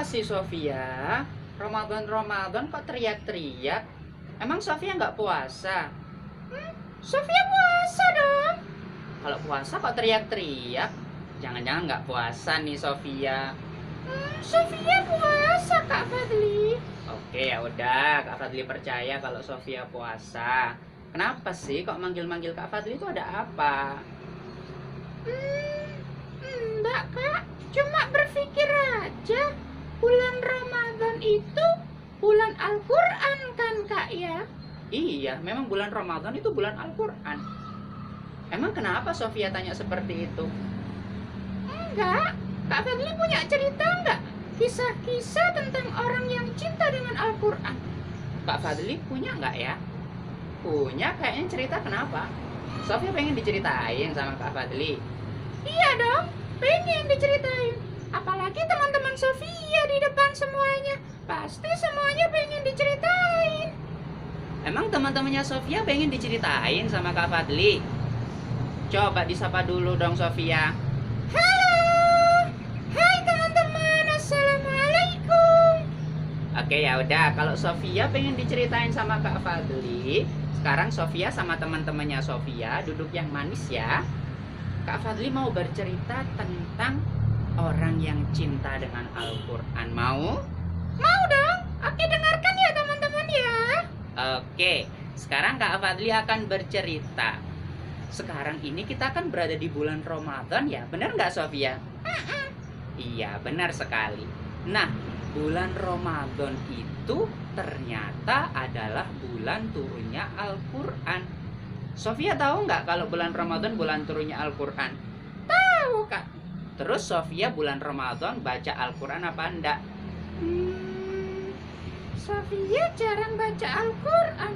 sih Sofia? Ramadan kok teriak-teriak? Emang Sofia nggak puasa? Sofia puasa dong. Kalau puasa kok teriak-teriak? Jangan-jangan nggak puasa nih Sofia. Sofia puasa Kak Fadli. Oke ya udah, Kak Fadli percaya kalau Sofia puasa. Kenapa sih kok manggil-manggil Kak Fadli itu ada apa? Enggak Kak, cuma berpikir aja. Bulan Ramadan itu bulan Al-Quran kan Kak ya? Iya, memang bulan Ramadan itu bulan Al-Quran. Emang kenapa Sofia tanya seperti itu? Enggak, Kak Fadli punya cerita enggak? Kisah-kisah tentang orang yang cinta dengan Al-Quran. Kak Fadli punya enggak ya? Punya, kayaknya cerita kenapa? Sofia pengen diceritain sama Kak Fadli. Iya dong, pengen diceritain. Apalagi teman-teman Sofia di depan semuanya. Pasti semuanya pengen diceritain. Emang teman-temannya Sofia pengen diceritain sama Kak Fadli? Coba disapa dulu dong Sofia. Halo, hai teman-teman, assalamualaikum. Oke ya udah, kalau Sofia pengen diceritain sama Kak Fadli, sekarang Sofia sama teman-temannya Sofia duduk yang manis ya. Kak Fadli mau bercerita tentang orang yang cinta dengan Al-Quran. Mau? Mau dong. Oke, dengarkan ya teman-teman ya. Oke, sekarang Kak Fadli akan bercerita. Sekarang ini kita kan berada di bulan Ramadan ya, benar nggak Sofia? Iya, benar sekali. Nah, bulan Ramadan itu ternyata adalah bulan turunnya Al-Quran. Sofia tahu nggak kalau bulan Ramadan bulan turunnya Al-Quran? Tahu Kak. Terus Sofia bulan Ramadan baca Al-Quran apa enggak? Sofia jarang baca Al-Quran.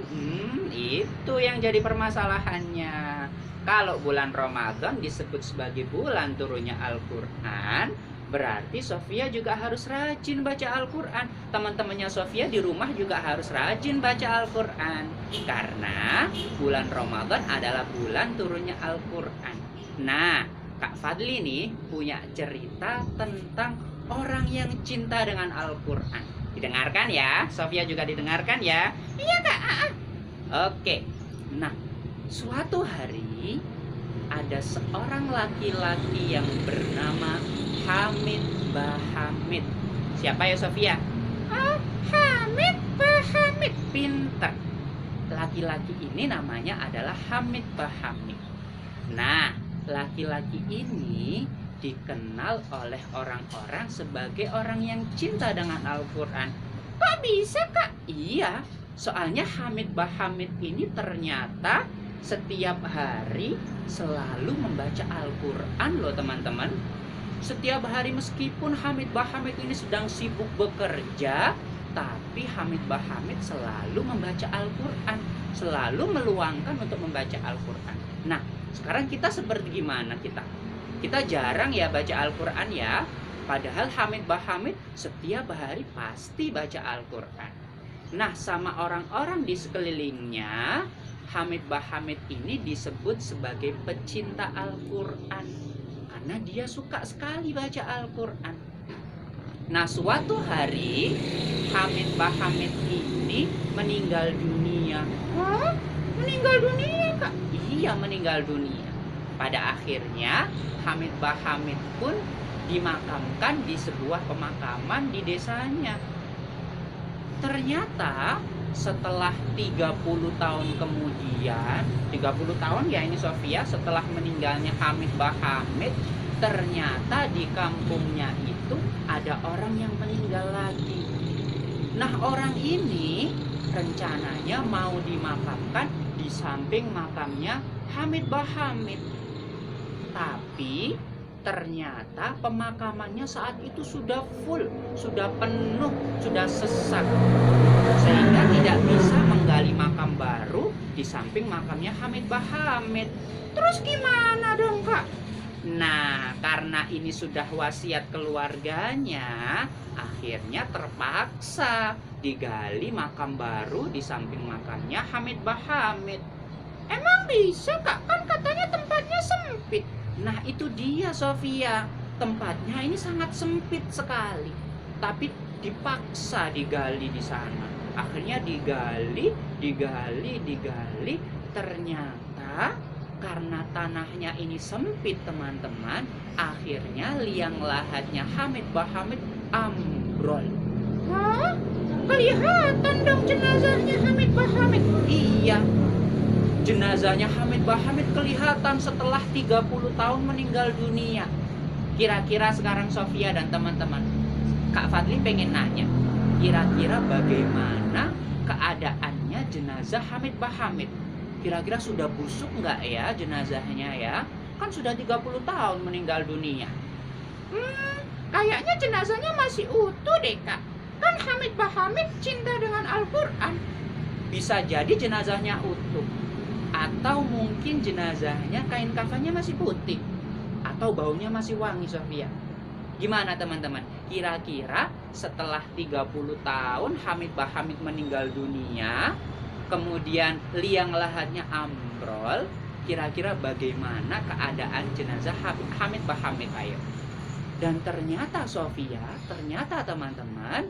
Itu yang jadi permasalahannya. Kalau bulan Ramadan disebut sebagai bulan turunnya Al-Quran, berarti Sofia juga harus rajin baca Al-Quran. Teman-temannya Sofia di rumah juga harus rajin baca Al-Quran. Karena bulan Ramadan adalah bulan turunnya Al-Quran. Nah, Kak Fadli nih punya cerita tentang orang yang cinta dengan Al-Quran. Didengarkan ya, Sofia juga didengarkan ya. Iya Kak. Oke, nah suatu hari ada seorang laki-laki yang bernama Hamid Bahamid. Siapa ya Sofia? Hamid Bahamid. Pinter. Laki-laki ini namanya adalah Hamid Bahamid. Nah, laki-laki ini dikenal oleh orang-orang sebagai orang yang cinta dengan Al-Quran. Kok bisa Kak? Iya, soalnya Hamid Bahamid ini ternyata setiap hari selalu membaca Al-Quran loh teman-teman. Setiap hari meskipun Hamid Bahamid ini sedang sibuk bekerja, tapi Hamid Bahamid selalu membaca Al-Quran, selalu meluangkan untuk membaca Al-Quran. Nah, sekarang kita seperti gimana kita? Kita jarang ya baca Al-Quran ya. Padahal Hamid Bahamid setiap hari pasti baca Al-Quran. Nah, sama orang-orang di sekelilingnya, Hamid Bahamid ini disebut sebagai pecinta Al-Quran. Karena dia suka sekali baca Al-Quran. Nah, suatu hari Hamid Bahamid ini meninggal dunia. Hah? Meninggal dunia Kak? Iya, meninggal dunia. Pada akhirnya Hamid Bahamid pun dimakamkan di sebuah pemakaman di desanya. Ternyata setelah 30 tahun kemudian, 30 tahun ya ini Sofia, setelah meninggalnya Hamid Bahamid, ternyata di kampungnya itu ada orang yang meninggal lagi. Nah, orang ini rencananya mau dimakamkan di samping makamnya Hamid Bahamid. Tapi ternyata pemakamannya saat itu sudah full, sudah penuh, sudah sesak, sehingga tidak bisa menggali makam baru di samping makamnya Hamid Bahamid. Terus gimana dong Kak? Nah, karena ini sudah wasiat keluarganya, akhirnya terpaksa digali makam baru di samping makamnya Hamid Bahamid. Emang bisa Kak? Kan katanya tempatnya sempit. Nah, itu dia Sofia. Tempatnya ini sangat sempit sekali. tapi dipaksa digali di sana. Akhirnya digali, ternyata karena tanahnya ini sempit teman-teman, akhirnya liang lahatnya Hamid Bahamid ambrol. Hah? Kelihatan dong jenazahnya Hamid Bahamid. Iya, jenazahnya Hamid Bahamid kelihatan setelah 30 tahun meninggal dunia. Kira-kira sekarang Sofia dan teman-teman, Kak Fadli pengen nanya, kira-kira bagaimana keadaannya jenazah Hamid Bahamid? Kira-kira sudah busuk nggak ya jenazahnya ya? Kan sudah 30 tahun meninggal dunia. Kayaknya jenazahnya masih utuh deh Kak. Kan Hamid Bahamid cinta dengan Al-Quran. Bisa jadi jenazahnya utuh. Atau mungkin jenazahnya kain kafannya masih putih. Atau baunya masih wangi Sofia. Gimana teman-teman? Kira-kira setelah 30 tahun Hamid Bahamid meninggal dunia, kemudian liang lahatnya ambrol, kira-kira bagaimana keadaan jenazah Hamid Bahamid? Ayo. Dan ternyata Sofia, ternyata teman-teman,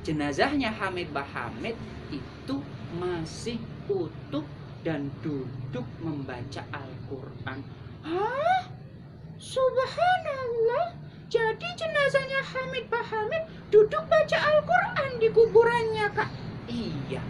jenazahnya Hamid Bahamid itu masih utuh dan duduk membaca Al-Quran. Hah? Subhanallah. Jadi jenazahnya Hamid Bahamid duduk baca Al-Quran di kuburannya Kak? Iya.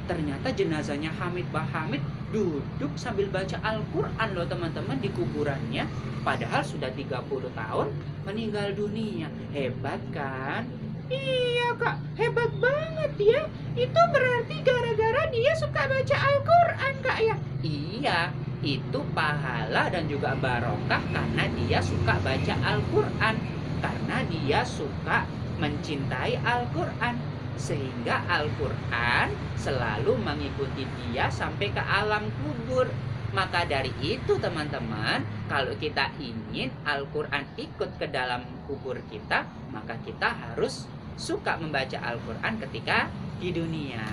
Ternyata jenazahnya Hamid Bahamid duduk sambil baca Al-Quran loh teman-teman di kuburannya. Padahal sudah 30 tahun meninggal dunia. Hebat kan? Iya Kak, hebat banget ya. Itu berarti gara-gara dia suka baca Al-Quran Kak ya? Iya, itu pahala dan juga barokah karena dia suka baca Al-Quran. Karena dia suka mencintai Al-Quran. Sehingga Al-Quran selalu mengikuti dia sampai ke alam kubur. Maka dari itu teman-teman, kalau kita ingin Al-Quran ikut ke dalam kubur kita, maka kita harus suka membaca Al-Quran ketika di dunia.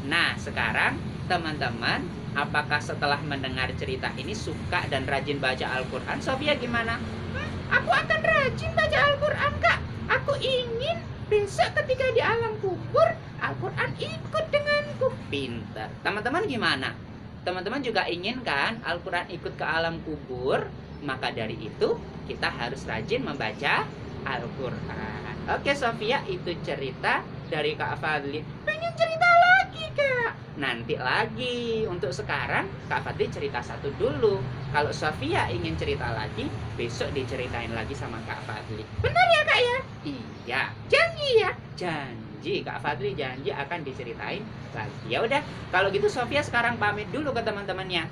Nah sekarang teman-teman, apakah setelah mendengar cerita ini suka dan rajin baca Al-Quran? Sofia gimana? Aku akan rajin baca Al-Quran Kak. Aku ingin besok ketika di alam kubur Al-Quran ikut denganku. Pinter. Teman-teman gimana? Teman-teman juga ingin kan Al-Quran ikut ke alam kubur? Maka dari itu kita harus rajin membaca Al-Quran. Oke Sofia, itu cerita dari Kak Fadli. Pengen cerita lagi Kak? Nanti lagi. Untuk sekarang Kak Fadli cerita satu dulu. Kalau Sofia ingin cerita lagi, besok diceritain lagi sama Kak Fadli. Benar ya Kak ya? Iya. Janji ya? Janji. Kak Fadli janji akan diceritain lagi. Ya udah, kalau gitu Sofia sekarang pamit dulu ke teman-temannya.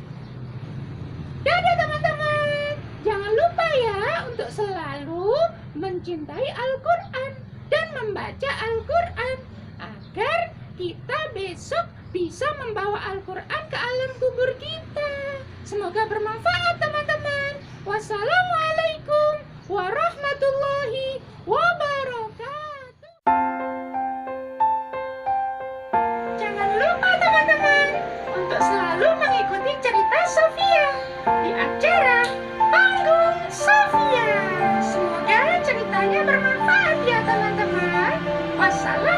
Dadah teman-teman. Jangan lupa ya untuk selalu mencintai Al-Quran dan membaca Al-Quran agar kita besok bisa membawa Al-Quran ke alam kubur kita. Semoga bermanfaat teman-teman. Wassalamualaikum warahmatullahi wabarakatuh. Jangan lupa teman-teman untuk selalu mengikuti cerita Sofia di acara Panggung Sofia. Semoga ceritanya bermanfaat ya teman-teman. Wassalam.